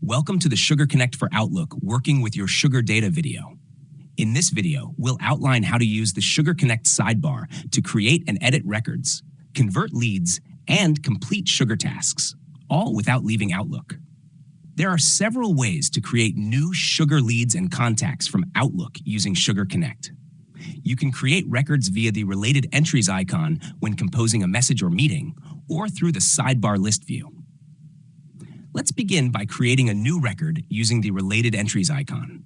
Welcome to the Sugar Connect for Outlook Working with Your Sugar Data video. In this video, we'll outline how to use the Sugar Connect sidebar to create and edit records, convert leads, and complete Sugar tasks, all without leaving Outlook. There are several ways to create new Sugar leads and contacts from Outlook using Sugar Connect. You can create records via the Related Entries icon when composing a message or meeting, or through the sidebar list view. Let's begin by creating a new record using the Related Entries icon.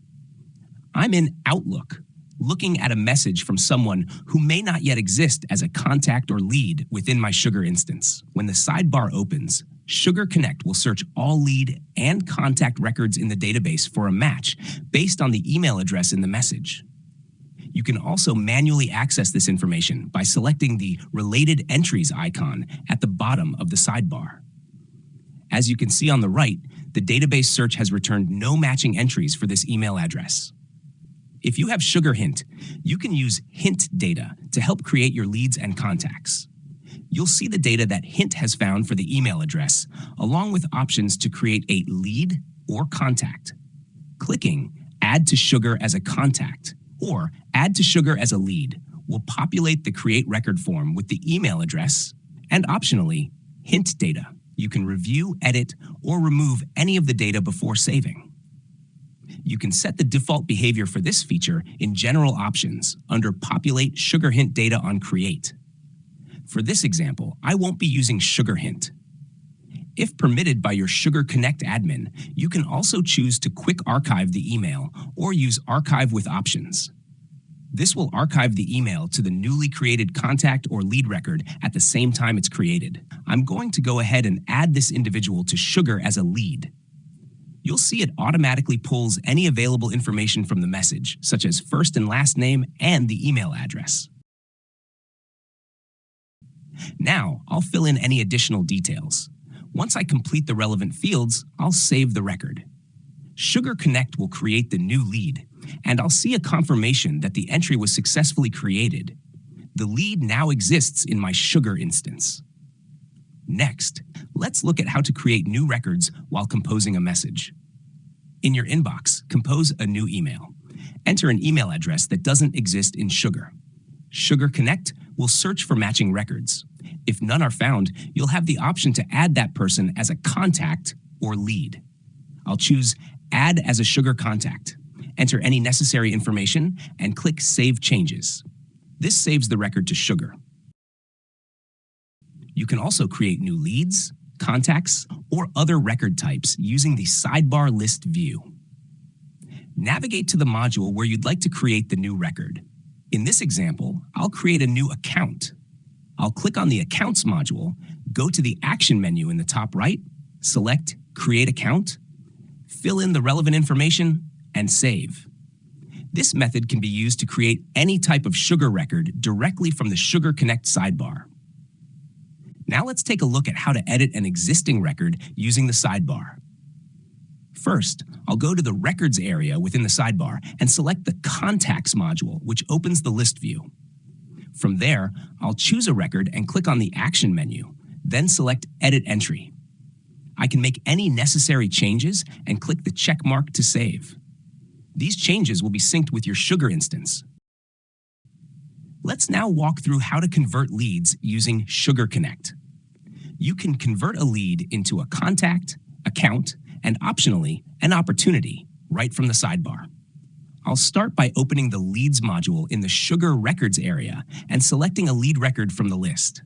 I'm in Outlook, looking at a message from someone who may not yet exist as a contact or lead within my Sugar instance. When the sidebar opens, Sugar Connect will search all lead and contact records in the database for a match based on the email address in the message. You can also manually access this information by selecting the Related Entries icon at the bottom of the sidebar. As you can see on the right, the database search has returned no matching entries for this email address. If you have Sugar Hint, you can use Hint data to help create your leads and contacts. You'll see the data that Hint has found for the email address, along with options to create a lead or contact. Clicking Add to Sugar as a contact or Add to Sugar as a lead will populate the Create Record form with the email address and, optionally, Hint data. You can review, edit, or remove any of the data before saving. You can set the default behavior for this feature in General Options under Populate Sugar Hint Data on Create. For this example, I won't be using Sugar Hint. If permitted by your Sugar Connect admin, you can also choose to quick archive the email or use Archive with Options. This will archive the email to the newly created contact or lead record at the same time it's created. I'm going to go ahead and add this individual to Sugar as a lead. You'll see it automatically pulls any available information from the message, such as first and last name and the email address. Now, I'll fill in any additional details. Once I complete the relevant fields, I'll save the record. Sugar Connect will create the new lead, and I'll see a confirmation that the entry was successfully created. The lead now exists in my Sugar instance. Next, let's look at how to create new records while composing a message. In your inbox, compose a new email. Enter an email address that doesn't exist in Sugar. Sugar Connect will search for matching records. If none are found, you'll have the option to add that person as a contact or lead. I'll choose Add as a Sugar contact. Enter any necessary information and click Save Changes. This saves the record to Sugar. You can also create new leads, contacts, or other record types using the Sidebar List view. Navigate to the module where you'd like to create the new record. In this example, I'll create a new account. I'll click on the Accounts module, go to the Action menu in the top right, select Create Account, fill in the relevant information, and save. This method can be used to create any type of Sugar record directly from the Sugar Connect sidebar. Now let's take a look at how to edit an existing record using the sidebar. First, I'll go to the Records area within the sidebar and select the Contacts module, which opens the list view. From there, I'll choose a record and click on the Action menu, then select Edit Entry. I can make any necessary changes and click the check mark to save. These changes will be synced with your Sugar instance. Let's now walk through how to convert leads using Sugar Connect. You can convert a lead into a contact, account, and optionally, an opportunity right from the sidebar. I'll start by opening the Leads module in the Sugar Records area and selecting a lead record from the list.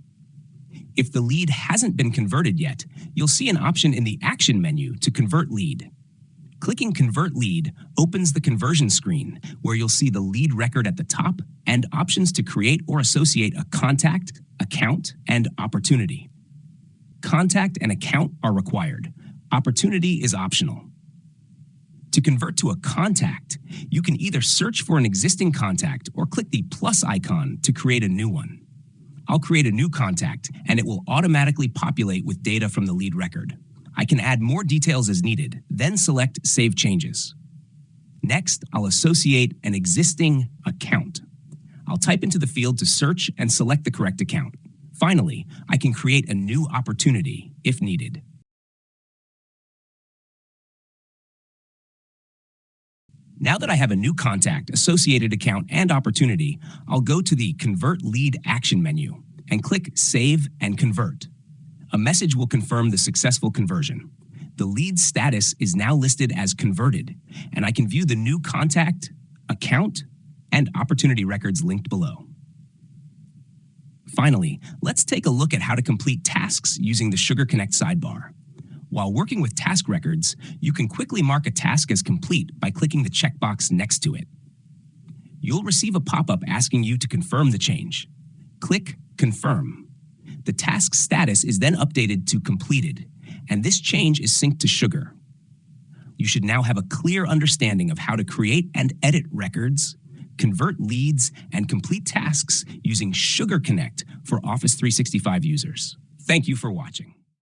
If the lead hasn't been converted yet, you'll see an option in the Action menu to convert lead. Clicking Convert Lead opens the conversion screen, where you'll see the lead record at the top and options to create or associate a contact, account, and opportunity. Contact and account are required. Opportunity is optional. To convert to a contact, you can either search for an existing contact or click the plus icon to create a new one. I'll create a new contact, and it will automatically populate with data from the lead record. I can add more details as needed, then select Save Changes. Next, I'll associate an existing account. I'll type into the field to search and select the correct account. Finally, I can create a new opportunity if needed. Now that I have a new contact, associated account, and opportunity, I'll go to the Convert Lead Action menu and click Save and Convert. A message will confirm the successful conversion. The lead status is now listed as converted, and I can view the new contact, account, and opportunity records linked below. Finally, let's take a look at how to complete tasks using the Sugar Connect sidebar. While working with task records, you can quickly mark a task as complete by clicking the checkbox next to it. You'll receive a pop-up asking you to confirm the change. Click Confirm. The task status is then updated to completed, and this change is synced to Sugar. You should now have a clear understanding of how to create and edit records, convert leads, and complete tasks using Sugar Connect for Office 365 users. Thank you for watching.